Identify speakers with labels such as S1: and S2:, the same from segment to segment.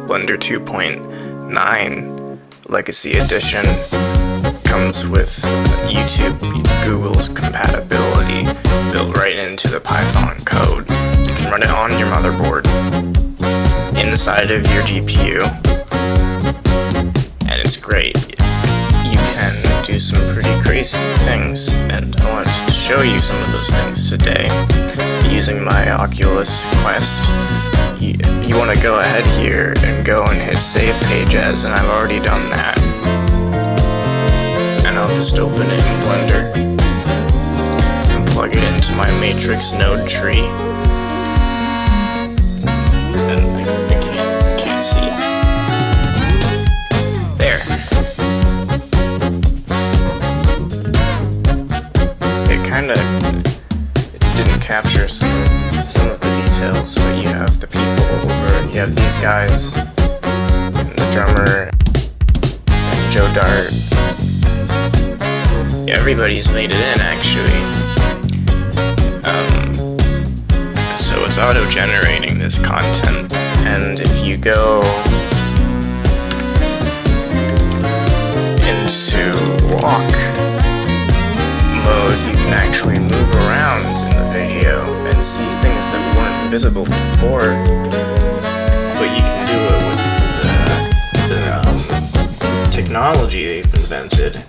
S1: Blender 2.9 Legacy Edition comes with YouTube Google's compatibility built right into the Python code. You can run it on your motherboard, inside of your GPU, and it's great. You can do some pretty crazy things, and I wanted to show you some of those things today using my Oculus Quest. You want to go ahead here and go and hit Save Page As, and I've already done that. And I'll just open it in Blender and plug it into my matrix node tree. And I can't see. There. It didn't capture some of the details, but you have the people over, you have these guys, and the drummer, and Joe Dart. Yeah, everybody's made it in, actually. So it's auto-generating this content, and if you go into walk mode, you can actually move around in the video and see things that weren't visible before, but you can do it with the technology they've invented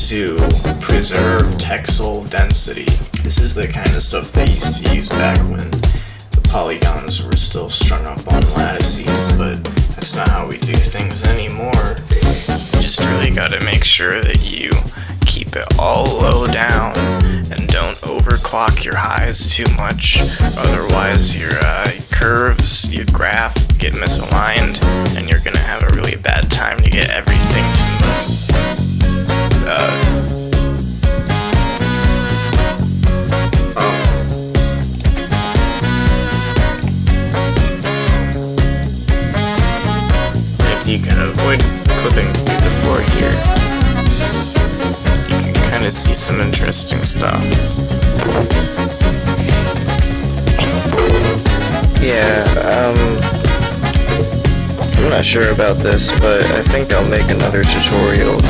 S1: to preserve texel density. This is the kind of stuff they used to use back when the polygons were still strung up on lattices, but that's not how we do things anymore. You just really gotta make sure that you keep it all low down and don't overclock your highs too much, otherwise your curves, your graph get misaligned and you're gonna have a really bad time to get everything to move. If you can avoid clipping through the floor here, to see some interesting stuff. Yeah, I'm not sure about this, but I think I'll make another tutorial